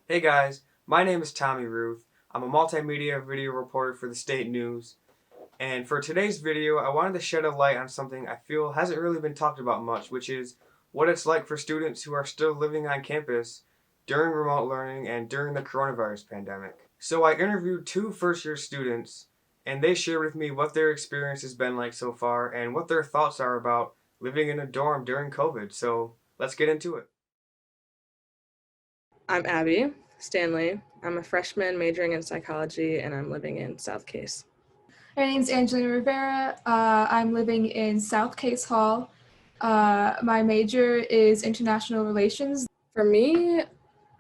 Hey guys, my name is Tommy Ruth. I'm a multimedia video reporter for the state news. And for today's video, I wanted to shed a light on something I feel hasn't really been talked about much, which is what it's like for students who are still living on campus during remote learning and during the coronavirus pandemic. So I interviewed two first year students, and they shared with me what their experience has been like so far and what their thoughts are about living in a dorm during COVID. So let's get into it. I'm Abby Stanley. I'm a freshman majoring in psychology and I'm living in South Case. My name's Angelina Rivera. I'm living in South Case Hall. My major is international relations. For me,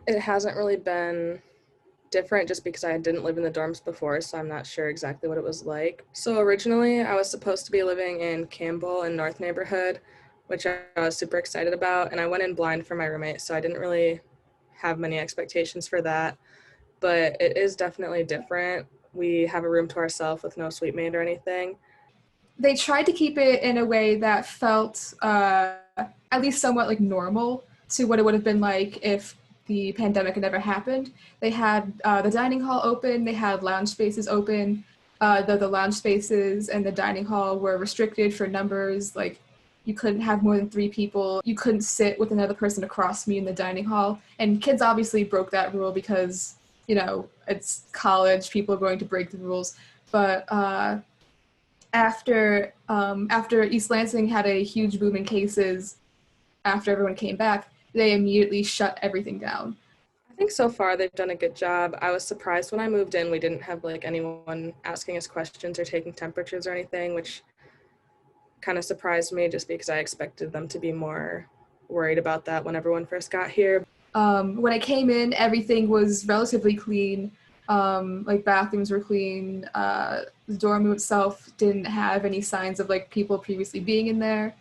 it hasn't really been different just because I didn't live in the dorms before, so I'm not sure exactly what it was like. So originally, I was supposed to be living in Campbell and North neighborhood, which I was super excited about, and I went in blind for my roommate, so I didn't really have many expectations for that. But it is definitely different. We have a room to ourselves with no suite mate or anything. They tried to keep it in a way that felt at least somewhat like normal to what it would have been like if the pandemic had never happened. They had the dining hall open, they had lounge spaces open. The lounge spaces and the dining hall were restricted for numbers. Like, you couldn't have more than 3 people. You couldn't sit with another person across from you in the dining hall. And kids obviously broke that rule because, it's college, people are going to break the rules. But after East Lansing had a huge boom in cases after everyone came back, they immediately shut everything down. I think so far they've done a good job. I was surprised when I moved in, we didn't have like anyone asking us questions or taking temperatures or anything, which kind of surprised me just because I expected them to be more worried about that when everyone first got here. When I came in, everything was relatively clean. Like, bathrooms were clean. The dorm room itself didn't have any signs of like people previously being in there.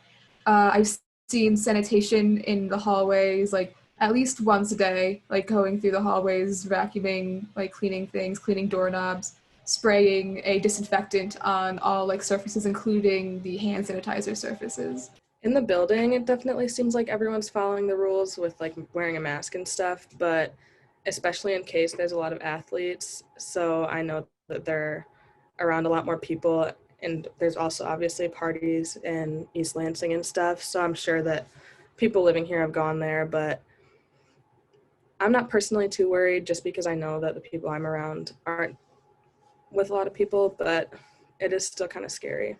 I've seen sanitation in the hallways, like at least once a day, like going through the hallways, vacuuming, like cleaning things, cleaning doorknobs, spraying a disinfectant on all like surfaces, including the hand sanitizer surfaces. In the building, it definitely seems like everyone's following the rules with like wearing a mask and stuff, but especially in case there's a lot of athletes, so I know that they're around a lot more people, and there's also obviously parties in East Lansing and stuff, so I'm sure that people living here have gone there, but I'm not personally too worried just because I know that the people I'm around aren't with a lot of people, but it is still kind of scary.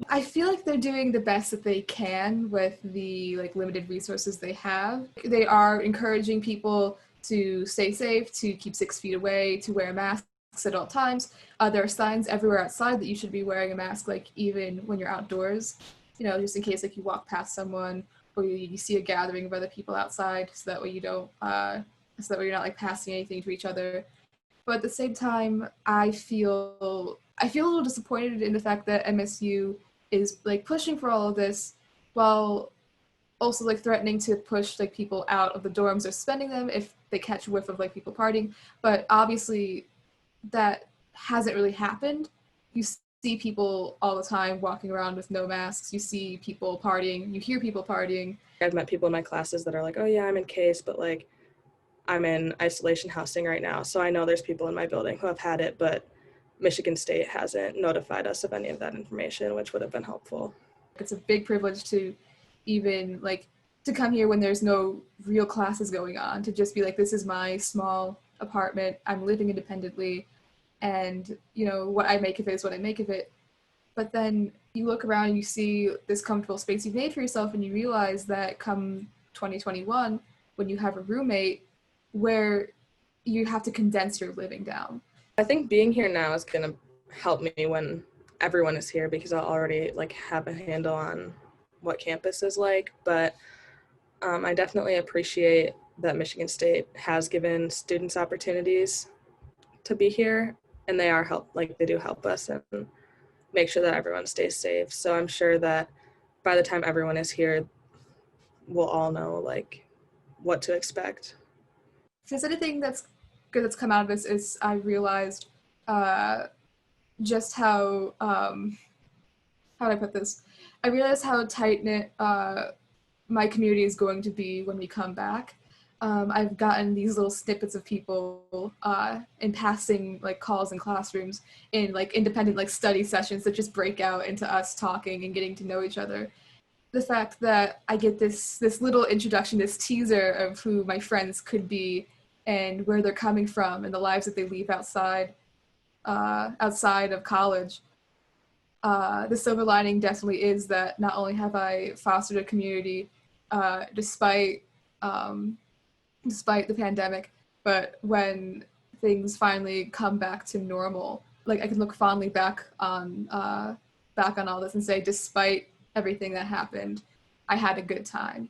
I feel like they're doing the best that they can with the like limited resources they have. They are encouraging people to stay safe, to keep 6 feet away, to wear masks at all times. There are signs everywhere outside that you should be wearing a mask, like even when you're outdoors. Just in case like you walk past someone or you see a gathering of other people outside, so that way you don't, so that way you're not like passing anything to each other. But at the same time, I feel a little disappointed in the fact that MSU is like pushing for all of this while also like threatening to push like people out of the dorms or suspending them if they catch a whiff of like people partying. But obviously that hasn't really happened. You see people all the time walking around with no masks. You see people partying. You hear people partying. I've met people in my classes that are like, oh yeah, I'm in case, but like I'm in isolation housing right now. So I know there's people in my building who have had it, but Michigan State hasn't notified us of any of that information, which would have been helpful. It's a big privilege to even like to come here when there's no real classes going on, to just be like, this is my small apartment. I'm living independently, and what I make of it is what I make of it. But then you look around and you see this comfortable space you've made for yourself, and you realize that come 2021, when you have a roommate, where you have to condense your living down. I think being here now is going to help me when everyone is here because I'll already like have a handle on what campus is like, but I definitely appreciate that Michigan State has given students opportunities to be here, and they do help us and make sure that everyone stays safe. So I'm sure that by the time everyone is here, we'll all know like what to expect. If there's anything that's good that's come out of this, is I realized uh, just how do I put this? I realized how tight knit my community is going to be when we come back. I've gotten these little snippets of people in passing like calls in classrooms in like independent like study sessions that just break out into us talking and getting to know each other. The fact that I get this little introduction, this teaser of who my friends could be and where they're coming from and the lives that they leave outside of college. The silver lining definitely is that not only have I fostered a community despite despite the pandemic, but when things finally come back to normal, like I can look fondly back on all this and say, despite everything that happened, I had a good time.